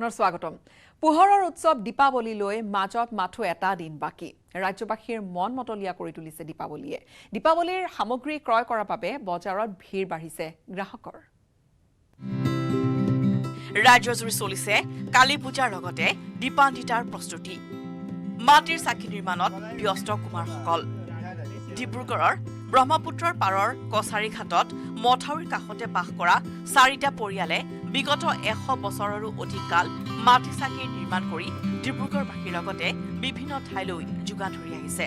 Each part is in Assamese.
আপোনাৰ স্বাগতম। পোহৰৰ উৎসৱ দীপাৱলীলৈ মাজত মাথো এটা দিন বাকি। ৰাজ্যবাসীৰ মন মতলীয়া কৰি তুলিছে দীপাৱলীয়ে। দীপাৱলীৰ সামগ্ৰী ক্ৰয় কৰাৰ বাবে বজাৰত ভিৰ বাঢ়িছে গ্ৰাহকৰ। ৰাজ্যজুৰি চলিছে কালী পূজাৰ লগতে দীপান্বিতাৰ প্ৰস্তুতি। মাটিৰ চাকি নিৰ্মাণত ব্যস্ত কুমাৰসকল। ডিব্ৰুগড়ৰ ব্ৰহ্মপুত্ৰৰ পাৰৰ কছাৰী ঘাটত মথাউৰিৰ কাষতে বাস কৰা 4টা পৰিয়ালে বিগত 100 বছৰৰো অধিক কাল মাটি চাকি নিৰ্মাণ কৰি ডিব্ৰুগড়বাসীৰ লগতে বিভিন্ন ঠাইলৈ যোগান ধৰি আহিছে।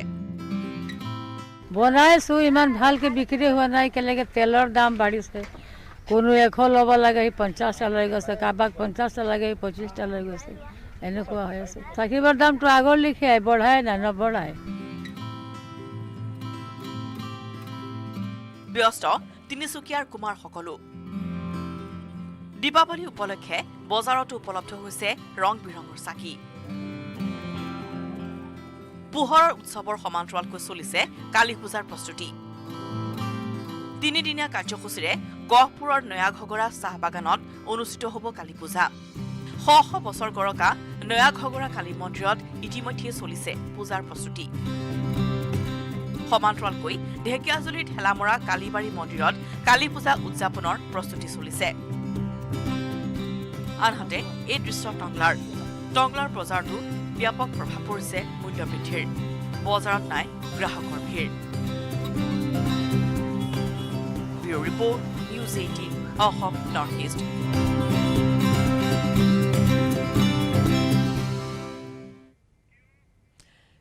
বনাইছো ইমান ভালকে বিক্ৰী হোৱা নাই, কেলেকে তেলৰ দাম বাঢ়িছে। কোনো 100 ল'ব লাগে 50টা লৈ গৈছে, কাৰোবাক 50টা লাগে 25টা লৈ গৈছে, এনেকুৱা হৈ আছে। চাকিবৰ দামটো আগৰ লিখিয়াই বঢ়াই নাই, নবঢ়াই। ব্যস্ত তিনিচুকীয়াৰ কুমাৰসকলো। দীপাৱলী উপলক্ষে বজাৰতো উপলব্ধ হৈছে ৰং বিৰঙৰ চাকি। পোহৰৰ উৎসৱৰ সমান্তৰালকৈ চলিছে কালী পূজাৰ প্ৰস্তুতি। 3দিনীয়া কাৰ্যসূচীৰে গহপুৰৰ নয়াঘগৰা চাহ বাগানত অনুষ্ঠিত হ'ব কালী পূজা। শ বছৰ গৰকা নয়াঘগৰা কালী মন্দিৰত ইতিমধ্যে চলিছে পূজাৰ প্ৰস্তুতি। সমান্তৰালকৈ ঢেকিয়াজুলিৰ ঠেলামৰা কালীবাৰী মন্দিৰত কালী পূজা উদযাপনৰ প্ৰস্তুতি চলিছে। আনহাতে এই দৃশ্য টংলাৰ বজাৰতো ব্যাপক প্ৰভাৱ পৰিছে মূল্য বৃদ্ধিৰ। বজাৰত নাই গ্ৰাহকৰ ভিৰ। Bureau report, news 18 Assam north east.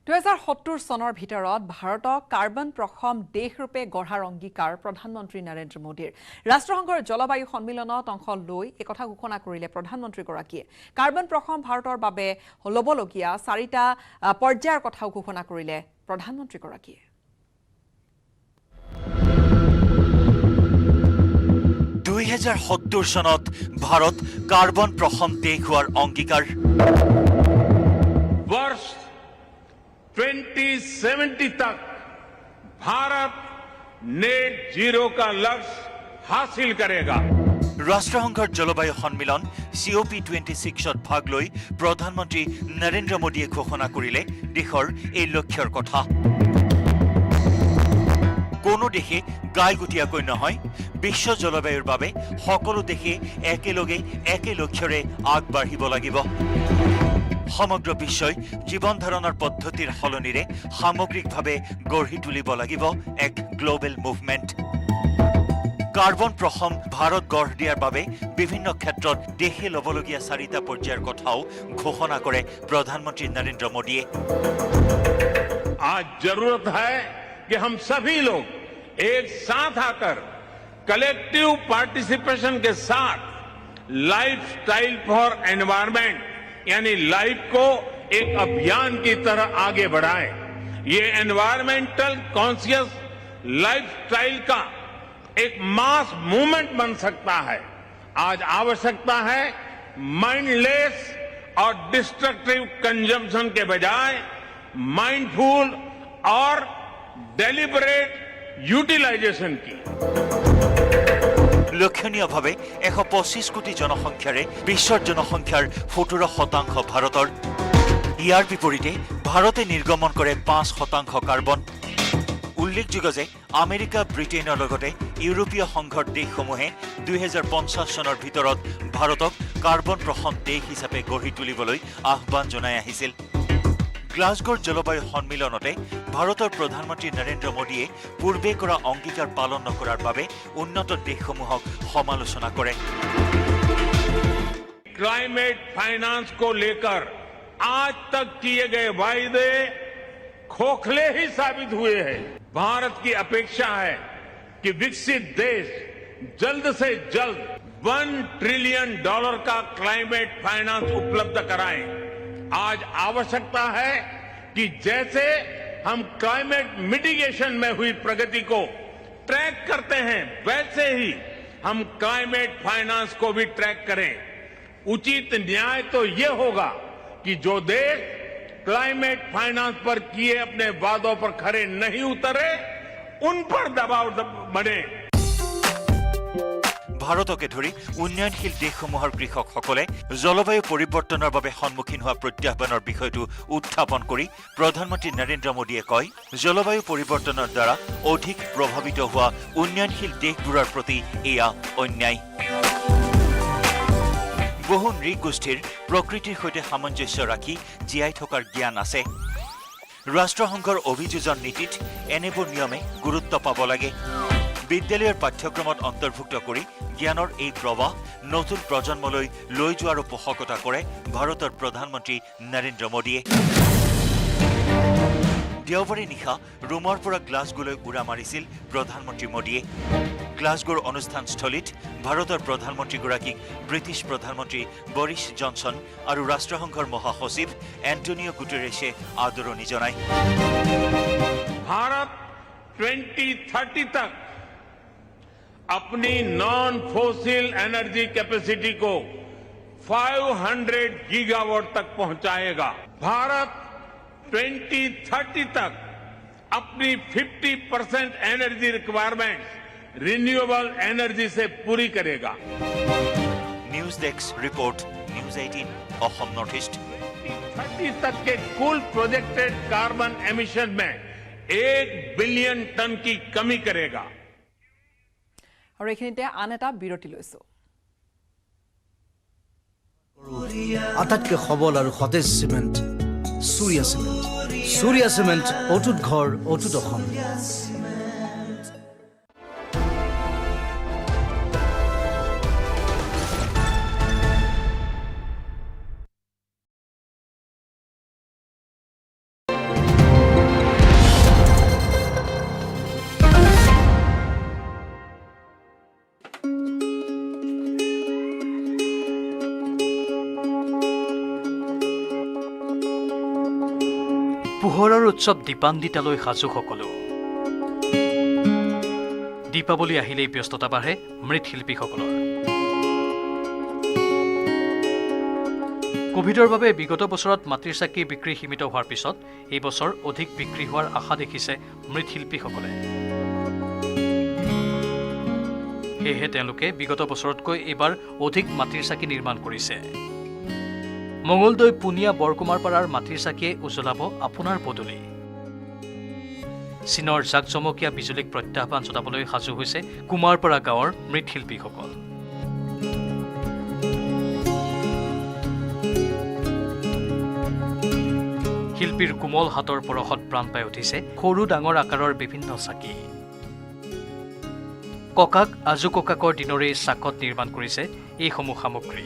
2070 চনৰ ভিতৰত ভাৰতক কাৰ্বন প্ৰসম দেশৰূপে গঢ়াৰ অংগীকাৰ প্ৰধানমন্ত্ৰী নৰেন্দ্ৰ মোদীৰ। ৰাষ্ট্ৰসংঘৰ জলবায়ু সন্মিলনত অংশ লৈ একথা ঘোষণা কৰিলে প্ৰধানমন্ত্ৰীগৰাকীয়ে। কাৰ্বন প্ৰসম ভাৰতৰ বাবে ল'বলগীয়া 4টা পৰ্যায়ৰ কথাও ঘোষণা কৰিলে প্ৰধানমন্ত্ৰীগৰাকীয়ে। 2070 চনত ভাৰত কাৰ্বন প্ৰসম দেশ হোৱাৰ অংগীকাৰ। 2070 तक भारत नेट जीरो का लक्ष्य हासिल करेगा। ৰাষ্ট্ৰসংঘৰ জলবায়ু সন্মিলন COP26ত ভাগ লৈ প্ৰধানমন্ত্ৰী নৰেন্দ্ৰ মোদীয়ে ঘোষণা কৰিলে দেশৰ এই লক্ষ্যৰ কথা। কোনো দেশে গাইগুটীয়াকৈ নহয়, বিশ্ব জলবায়ুৰ বাবে সকলো দেশে একেলগে একে লক্ষ্যৰে আগবাঢ়িব লাগিব। সমগ্ৰ বিশ্বই জীৱন ধাৰণৰ পদ্ধতিৰ সলনিৰে সামগ্ৰিকভাৱে গঢ়ি তুলিব লাগিব এক গ্লোবেল মুভমেণ্ট। কাৰ্বন প্ৰসম ভাৰত গঢ় দিয়াৰ বাবে বিভিন্ন ক্ষেত্ৰত দেশে ল'বলগীয়া 4টা পৰ্যায়ৰ কথাও ঘোষণা কৰে প্ৰধানমন্ত্ৰী নৰেন্দ্ৰ মোদীয়ে। आज जरूरत है कि हम सभी लोग एक साथ आकर कलेक्टिव पार्टिसिपेशन के साथ लाइफस्टाइल फॉर एनवायरनमेंट यानी लाइफ को एक अभियान की तरह आगे बढ़ाएं। ये एनवायरमेंटल कॉन्शियस लाइफस्टाइल का एक मास मूवमेंट बन सकता है। आज आवश्यकता है माइंडलेस और डिस्ट्रक्टिव कंजम्पशन के बजाय माइंडफुल और डेलिबरेट यूटिलाइजेशन की। লক্ষণীয়ভাৱে 125 কোটি জনসংখ্যাৰে বিশ্বৰ জনসংখ্যাৰ 17% ভাৰতৰ। ইয়াৰ বিপৰীতে ভাৰতে নিৰ্গমন কৰে 5% কাৰ্বন। উল্লেখযোগ্য যে আমেৰিকা, ব্ৰিটেইনৰ লগতে ইউৰোপীয় সংঘৰ দেশসমূহে 2050 চনৰ ভিতৰত ভাৰতক কাৰ্বন প্ৰসম দেশ হিচাপে গঢ়ি তুলিবলৈ আহ্বান জনাই আহিছিল। গ্লাছগোৰ জলবায়ু সন্মিলনতে ভাৰতৰ প্ৰধানমন্ত্ৰী নৰেন্দ্ৰ মোদীয়ে পূৰ্বে কৰা অংগীকাৰ পালন নকৰাৰ বাবে উন্নত দেশসমূহক সমালোচনা কৰে। क्लाइमेट फाइनेंस को लेकर आज तक किए गए वायदे खोखले ही साबित हुए हैं। भारत की अपेक्षा है कि विकसित देश जल्द से जल्द $1 ट्रिलियन का क्लाइमेट फाइनेंस उपलब्ध कराएं। आज आवश्यकता है कि जैसे हम क्लाइमेट मिटिगेशन में हुई प्रगति को ट्रैक करते हैं, वैसे ही हम क्लाइमेट फाइनेंस को भी ट्रैक करें। उचित न्याय तो ये होगा कि जो देश क्लाइमेट फाइनेंस पर किए अपने वादों पर खरे नहीं उतरे, उन पर दबाव बने। ভাৰতকে ধৰি উন্নয়নশীল দেশসমূহৰ কৃষকসকলে জলবায়ু পৰিৱৰ্তনৰ বাবে সন্মুখীন হোৱা প্ৰত্যাহ্বানৰ বিষয়টো উত্থাপন কৰি প্ৰধানমন্ত্ৰী নৰেন্দ্ৰ মোদীয়ে কয়, জলবায়ু পৰিৱৰ্তনৰ দ্বাৰা অধিক প্ৰভাৱিত হোৱা উন্নয়নশীল দেশবোৰৰ প্ৰতি এয়া অন্যায়। বহু নৃগোষ্ঠীৰ প্ৰকৃতিৰ সৈতে সামঞ্জস্য ৰাখি জীয়াই থকাৰ জ্ঞান আছে। ৰাষ্ট্ৰসংঘৰ অভিযোজন নীতিত এনেবোৰ নিয়মে গুৰুত্ব পাব লাগে। বিদ্যালয়ৰ পাঠ্যক্ৰমত অন্তৰ্ভুক্ত কৰি জ্ঞানৰ এই প্ৰৱাহ নতুন প্ৰজন্মলৈ লৈ যোৱাৰ পোষকতা কৰে ভাৰতৰ প্ৰধানমন্ত্ৰী নৰেন্দ্ৰ মোদীয়ে। দেওবাৰে নিশা ৰোমৰ পৰা গ্লাছগোলৈ উৰা মাৰিছিল প্ৰধানমন্ত্ৰী মোদীয়ে। গ্লাছগোৰ অনুষ্ঠানস্থলীত ভাৰতৰ প্ৰধানমন্ত্ৰীগৰাকীক ব্ৰিটিছ প্ৰধানমন্ত্ৰী বৰিছ জনছন আৰু ৰাষ্ট্ৰসংঘৰ মহাসচিব এণ্টনিঅ গুটেৰেছে আদৰণি জনায়। भारत 2030 तक अपनी नॉन फोसिल एनर्जी कैपेसिटी को 500 गीगावाट तक पहुंचाएगा। भारत 2030 तक अपनी 50% एनर्जी रिक्वायरमेंट रिन्यूएबल एनर्जी से पूरी करेगा। News desk report, news 18 Assam north east. 2030 तक के कुल प्रोजेक्टेड कार्बन एमिशन में 1 बिलियन टन की कमी करेगा। আৰু এইখিনিতে আন এটা বিৰতি লৈছো। আটাইতকৈ সবল আৰু সতেজ cement Surya cement. Surya cement, অটুট ঘৰ, অটুট অসম। পোহৰৰ উৎসৱ দীপান্বিতালৈ সাজু সকলো। দীপাৱলী আহিলেই ব্যস্ততা বাঢ়ে মৃৎশিল্পীসকলৰ। কোভিডৰ বাবে বিগত বছৰত মাটিৰ চাকি বিক্ৰী সীমিত হোৱাৰ পিছত এই বছৰ অধিক বিক্ৰী হোৱাৰ আশা দেখিছে মৃৎশিল্পীসকলে। সেয়েহে তেওঁলোকে বিগত বছৰতকৈ এইবাৰ অধিক মাটিৰ চাকি নিৰ্মাণ কৰিছে। মঙলদৈ পুনিয়া বৰকুমাৰপাৰাৰ মাটিৰ চাকিয়ে উজ্বলাব আপোনাৰ পদূলি। চীনৰ জাকজমকীয়া বিজুলীক প্ৰত্যাহ্বান জনাবলৈ সাজু হৈছে কুমাৰপাৰা গাঁৱৰ মৃৎশিল্পীসকল। শিল্পীৰ কোমল হাতৰ পৰশত প্ৰাণ পাই উঠিছে সৰু ডাঙৰ আকাৰৰ বিভিন্ন চাকি। ককাক আজু ককাকৰ দিনৰে চাকত নিৰ্মাণ কৰিছে এইসমূহ সামগ্ৰী।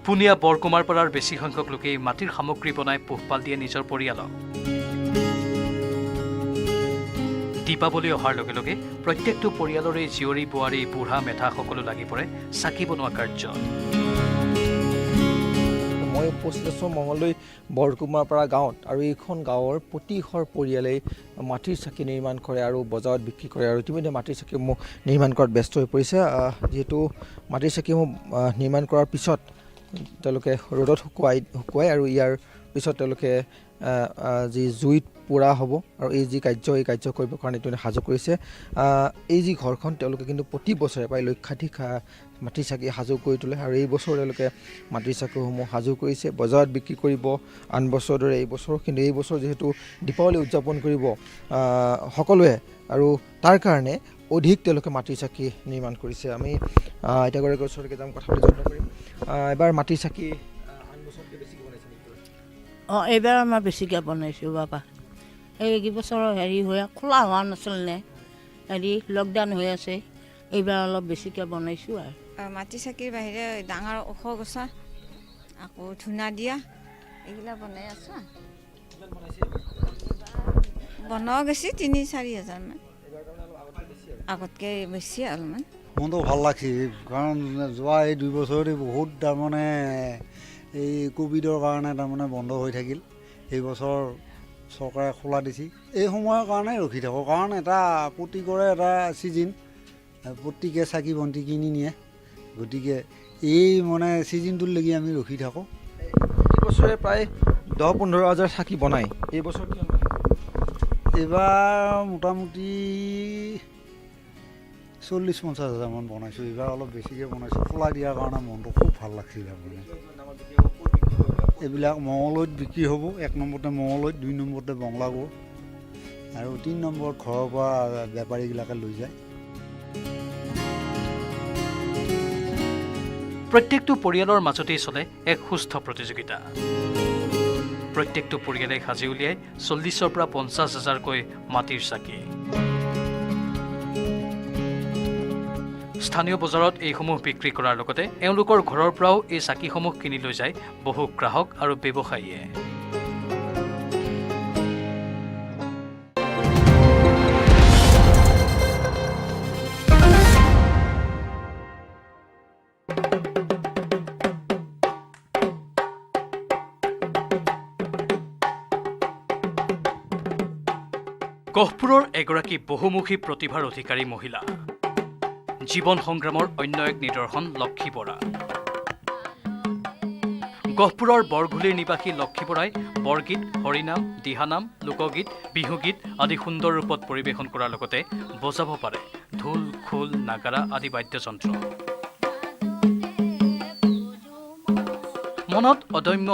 পুনিয়া বৰকুমাৰপাৰাৰ বেছি সংখ্যক লোকেই মাটিৰ সামগ্ৰী বনাই পোহপাল দিয়ে নিজৰ পৰিয়ালক। দীপাৱলী অহাৰ লগে লগে প্ৰত্যেকটো পৰিয়ালৰে জীয়ৰী বোৱাৰী বুঢ়া মেধা সকলো লাগি পৰে চাকি বনোৱা কাৰ্যত। মই উপস্থিত আছোঁ মঙলদৈ বৰকুমাৰপাৰা গাঁৱত, আৰু এইখন গাঁৱৰ প্ৰতিঘৰ পৰিয়ালেই মাটিৰ চাকি নিৰ্মাণ কৰে আৰু বজাৰত বিক্ৰী কৰে। আৰু ইতিমধ্যে মাটিৰ চাকিসমূহ নিৰ্মাণ কৰাত ব্যস্ত হৈ পৰিছে। যিহেতু মাটিৰ চাকিসমূহ নিৰ্মাণ কৰাৰ পিছত তেওঁলোকে ৰ'দত শুকুৱাই আৰু ইয়াৰ পিছত তেওঁলোকে যি জুইত পোৰা হ'ব আৰু এই কাৰ্য কৰিবৰ কাৰণে তেওঁলোকে সাজু কৰিছে। এই যি ঘৰখন তেওঁলোকে কিন্তু প্ৰতি বছৰে প্ৰায় লক্ষাধিক মাটিৰ চাকি সাজু কৰি তোলে, আৰু এই বছৰ তেওঁলোকে মাটিৰ চাকিসমূহ সাজু কৰিছে, বজাৰত বিক্ৰী কৰিব আন বছৰৰ দৰে এই বছৰ। কিন্তু এই বছৰ যিহেতু দীপাৱলী উদযাপন কৰিব সকলোৱে, আৰু তাৰ কাৰণে অধিক তেওঁলোকে মাটিৰ চাকি নিৰ্মাণ কৰিছে। আমি আইতাগৰাকীৰ ওচৰলৈকে যাম, কথা পাতি যত্ন কৰিম। এবাৰ মাটিৰ চাকি আন বছৰতকৈ বেছিকৈ বনাইছে নেকি? এইবাৰ আমাৰ বেছিকৈ বনাইছোঁ বাবা। এইকেইবছৰ খোলা হোৱা নাছিল নে, লকডাউন হৈ আছে, এইবাৰ অলপ বেছিকৈ বনাইছোঁ। আৰু মাটিৰ চাকিৰ বাহিৰে ডাঙৰ ওখ গছা, আকৌ ধূনা দিয়া, এইবিলাক বনাই আছোঁ। বনোৱা গৈছে 3-4 হাজাৰমান, আগতকৈ বেছি অলপমান। মনটো ভাল লাগছে, কাৰণ যোৱা এই 2 বছৰতে বহুত তাৰমানে এই কোভিডৰ কাৰণে তাৰমানে বন্ধ হৈ থাকিল। এই বছৰ চৰকাৰে খোলা দিছে, এই সময়ৰ কাৰণে ৰখি থাকোঁ, কাৰণ এটা প্ৰত্যেকৰে এটা ছিজন, প্ৰত্যেকে চাকি বন্তি কিনি নিয়ে, গতিকে এই মানে ছিজনটোলৈকে আমি ৰখি থাকোঁ। প্ৰতি বছৰে প্ৰায় 10-15 হাজাৰ চাকি বনাই এই বছৰ কিমান এইবাৰ মোটামুটি 40-50 হাজাৰমান বনাইছোঁ। এইবাৰ অলপ বেছিকৈ বনাইছোঁ, খোলা দিয়াৰ কাৰণে মনটো খুব ভাল লাগিছিল। আপুনি এইবিলাক মঙলদৈত বিক্ৰী হ'ব। 1 নম্বৰতে মঙলদৈত, 2 নম্বৰতে বঙলাগড় আৰু 3 নম্বৰত ঘৰৰ পৰা বেপাৰীবিলাকে লৈ যায়। প্ৰত্যেকটো পৰিয়ালৰ মাজতেই চলে এক সুস্থ প্ৰতিযোগিতা। প্ৰত্যেকটো পৰিয়ালে সাজি উলিয়াই 40,000 পৰা 50,000কৈ মাটিৰ চাকি। স্থানীয় বজাৰত এইসমূহ বিক্ৰী কৰাৰ লগতে এওঁলোকৰ ঘৰৰ পৰাও এই চাকিসমূহ কিনি লৈ যায় বহু গ্ৰাহক আৰু ব্যৱসায়ীয়ে। গহপুৰৰ এগৰাকী বহুমুখী প্ৰতিভাৰ অধিকাৰী মহিলা, জীৱন সংগ্ৰামৰ অন্য এক নিদৰ্শন লক্ষী বৰা। গহপুৰৰ বৰঘুলিৰ নিবাসী লক্ষী বৰাই বৰগীত, হৰিনাম, দিহানাম, লোকগীত, বিহুগীত আদি সুন্দৰ ৰূপত পৰিৱেশন কৰাৰ লগতে বজাব পাৰে ঢোল, খোল, নাগাৰা আদি বাদ্যযন্ত্ৰ। মনত অদম্য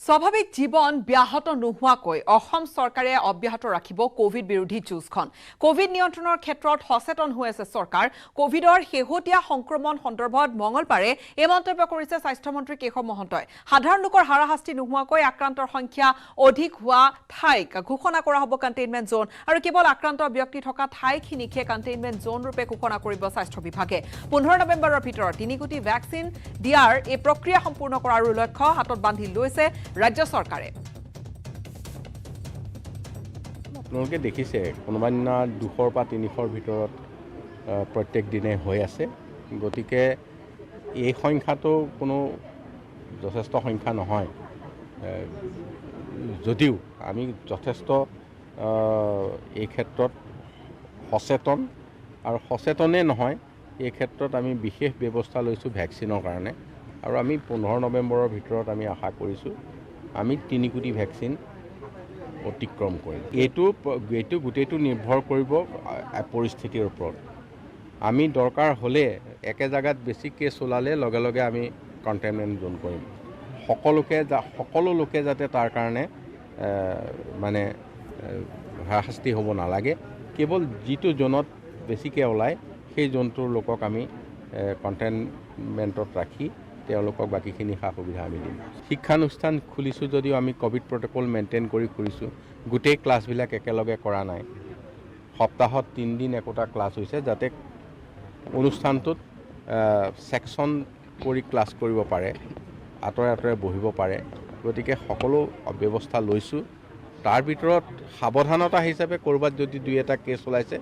স্বাভাৱিক জীৱন ব্যাহত নোহোৱাকৈ অসম চৰকাৰে অব্যাহত ৰাখিব কোভিড বিৰোধী যুঁজখন। কোভিড নিয়ন্ত্ৰণৰ ক্ষেত্ৰত সচেতন হৈ আছে চৰকাৰ। কোভিডৰ শেহতীয়া সংক্ৰমণ সন্দৰ্ভত মঙলবাৰে এই মন্তব্য কৰিছে স্বাস্থ্যমন্ত্ৰী কেশৱ মহন্তই। সাধাৰণ লোকৰ হাৰাশাস্তি নোহোৱাকৈ আক্ৰান্তৰ সংখ্যা অধিক হোৱা ঠাইক ঘোষণা কৰা হ'ব কণ্টেইনমেণ্ট জোন আৰু কেৱল আক্ৰান্ত ব্যক্তি থকা ঠাইখিনিকহে কণ্টেইনমেণ্ট জোন ৰূপে ঘোষণা কৰিব স্বাস্থ্য বিভাগে। 15 নৱেম্বৰৰ ভিতৰত 3 কোটি ভেকচিন দিয়াৰ এই প্ৰক্ৰিয়া সম্পূৰ্ণ কৰাৰ লক্ষ্য হাতত বান্ধি লৈছে ৰাজ্য চৰকাৰে। আপোনালোকে দেখিছে কোনোবা দিনা 200 বা 300ৰ ভিতৰত প্ৰত্যেক দিনে হৈ আছে। গতিকে এই সংখ্যাটো কোনো যথেষ্ট সংখ্যা নহয়, যদিও আমি যথেষ্ট এই ক্ষেত্ৰত সচেতন আৰু সচেতনেই নহয়, এই ক্ষেত্ৰত আমি বিশেষ ব্যৱস্থা লৈছোঁ ভেকচিনৰ কাৰণে। আৰু আমি 15 নৱেম্বৰৰ ভিতৰত আমি আশা কৰিছোঁ আমি 3 কোটি ভেকচিন অতিক্ৰম কৰিম। এইটো গোটেইটো নিৰ্ভৰ কৰিব পৰিস্থিতিৰ ওপৰত। আমি দৰকাৰ হ'লে একে জেগাত বেছি কেছ ওলালে লগে লগে আমি কণ্টেইনমেণ্ট জোন কৰিম। সকলো লোকে যাতে তাৰ কাৰণে মানে হাৰাশাস্তি হ'ব নালাগে। কেৱল যিটো জোনত বেছিকৈ ওলায় সেই জোনটোৰ লোকক আমি কণ্টেইনমেণ্টত ৰাখি তেওঁলোকক বাকীখিনি সা সুবিধা আমি দিম। শিক্ষানুষ্ঠান খুলিছোঁ যদিও আমি ক'ভিড প্ৰট'কল মেইনটেইন কৰি খুলিছোঁ। গোটেই ক্লাছবিলাক একেলগে কৰা নাই। সপ্তাহত 3 দিন একোটা ক্লাছ হৈছে, যাতে অনুষ্ঠানটোত ছেকশ্যন কৰি ক্লাছ কৰিব পাৰে, আঁতৰে আঁতৰে বহিব পাৰে। গতিকে সকলো ব্যৱস্থা লৈছোঁ। তাৰ ভিতৰত সাৱধানতা হিচাপে ক'ৰবাত যদি 2-এটা কেছ ওলাইছে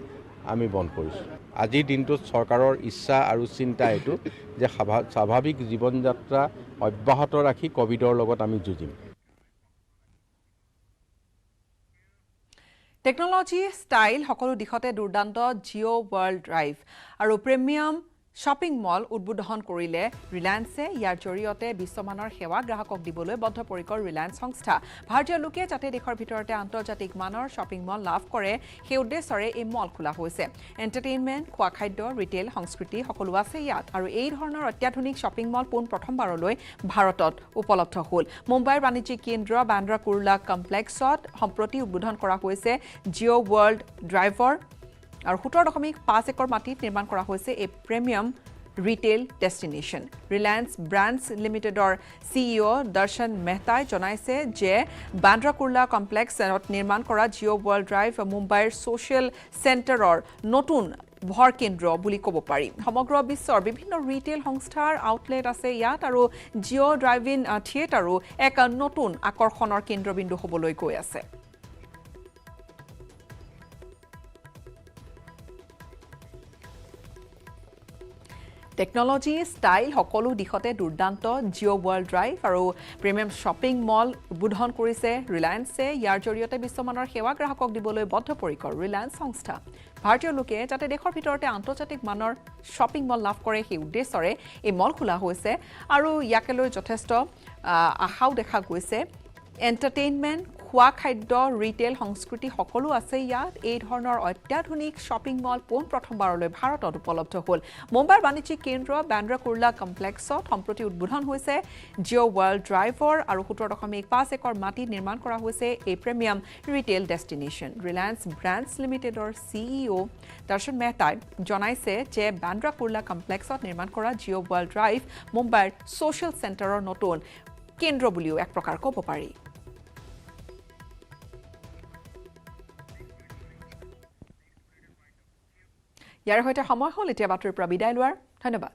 আমি বন্ধ কৰিছোঁ। আজিৰ দিনটোত চৰকাৰৰ ইচ্ছা আৰু চিন্তা এইটো যে স্বাভাৱিক জীৱন যাত্ৰা অব্যাহত ৰাখি কোভিডৰ লগত আমি যুঁজিম। টেকনলজি, ষ্টাইল সকলো দিশতে দুৰ্দান্ত জিঅ' ৱৰ্ল্ড ড্ৰাইভ আৰু প্ৰিমিয়াম শ্বপিং মল উদ্বোধন কৰিলে ৰিলায়েন্সে। ইয়াৰ জৰিয়তে বিশ্বমানৰ সেৱা গ্ৰাহকক দিবলৈ বদ্ধপৰিকৰ ৰিলায়েন্স সংস্থা। ভাৰতীয় লোকে যাতে দেশৰ ভিতৰতে আন্তৰ্জাতিক মানৰ শ্বপিং মল লাভ কৰে সেই উদ্দেশ্যৰে এই মল খোলা হৈছে। এণ্টাৰটেইনমেণ্ট, খোৱা খাদ্য, ৰিটেইল, সংস্কৃতি সকলো আছে ইয়াত। আৰু এই ধৰণৰ অত্যাধুনিক শ্বপিং মল প্ৰথমবাৰলৈ ভাৰতত উপলব্ধ হ'ল। মুম্বাইৰ বাণিজ্যিক কেন্দ্ৰ বান্দ্ৰা কুৰ্লা কমপ্লেক্সত সম্প্ৰতি উদ্বোধন কৰা হৈছে জিঅ' ৱৰ্ল্ড ড্ৰাইভৰ আৰু 17.5 একৰ মাটিত নিৰ্মাণ কৰা হৈছে এই premium retail destination. Reliance brands লিমিটেডৰ CEO দৰ্শন মেহতাই জনাইছে যে বান্দ্ৰা কুৰ্লা কমপ্লেক্সত নিৰ্মাণ কৰা জিঅ' ৱৰ্ল্ড ড্ৰাইভ মুম্বাইৰ ছ'চিয়েল চেণ্টাৰৰ নতুন ভৰ কেন্দ্ৰ বুলি ক'ব পাৰি। সমগ্ৰ বিশ্বৰ বিভিন্ন ৰিটেইল সংস্থাৰ আউটলেট আছে ইয়াত আৰু জিঅ' ড্ৰাইভ ইন থিয়েটাৰো এক নতুন আকৰ্ষণৰ কেন্দ্ৰবিন্দু হ'বলৈ গৈ আছে। টেকনলজি ষ্টাইল সকলো দিশতে দুৰ্দান্ত জিঅ' ৱৰ্ল্ড ড্ৰাইভ আৰু প্ৰিমিয়াম শ্বপিং মল উদ্বোধন কৰিছে ৰিলায়েন্সে ইয়াৰ জৰিয়তে বিশ্বমানৰ সেৱা গ্ৰাহকক দিবলৈ বদ্ধপৰিকৰ ৰিলায়েন্স সংস্থা ভাৰতীয় লোকে যাতে দেশৰ ভিতৰতে আন্তৰ্জাতিক মানৰ শ্বপিং মল লাভ কৰে সেই উদ্দেশ্যৰে এই মল খোলা হৈছে আৰু ইয়াকে লৈ যথেষ্ট আশাও দেখা গৈছে এণ্টাৰটেইনমেণ্ট খোৱা খাদ্য ৰিটেইল সংস্কৃতি সকলো আছে ইয়াত এই ধৰণৰ অত্যাধুনিক শ্বপিং মল প্ৰথমবাৰলৈ ভাৰতত উপলব্ধ হ'ল মুম্বাইৰ বাণিজ্যিক কেন্দ্ৰ বান্দ্ৰা কুৰ্লা কমপ্লেক্সত সম্প্ৰতি উদ্বোধন হৈছে জিঅ' ৱৰ্ল্ড ড্ৰাইভৰ আৰু 17.5 একৰ মাটিত নিৰ্মাণ কৰা হৈছে এই premium retail destination Reliance brands লিমিটেডৰ CEO দৰ্শন মেহতাই জনাইছে যে বান্দ্ৰা কুৰ্লা কমপ্লেক্সত নিৰ্মাণ কৰা জিঅ' ৱৰ্ল্ড ড্ৰাইভ মুম্বাইৰ ছ'চিয়েল চেণ্টাৰৰ নতুন কেন্দ্ৰ বুলিও এক প্ৰকাৰ ক'ব পাৰি ইয়াৰ সৈতে সময় হ'ল এতিয়া বাতৰিৰ পৰা বিদায় লোৱাৰ ধন্যবাদ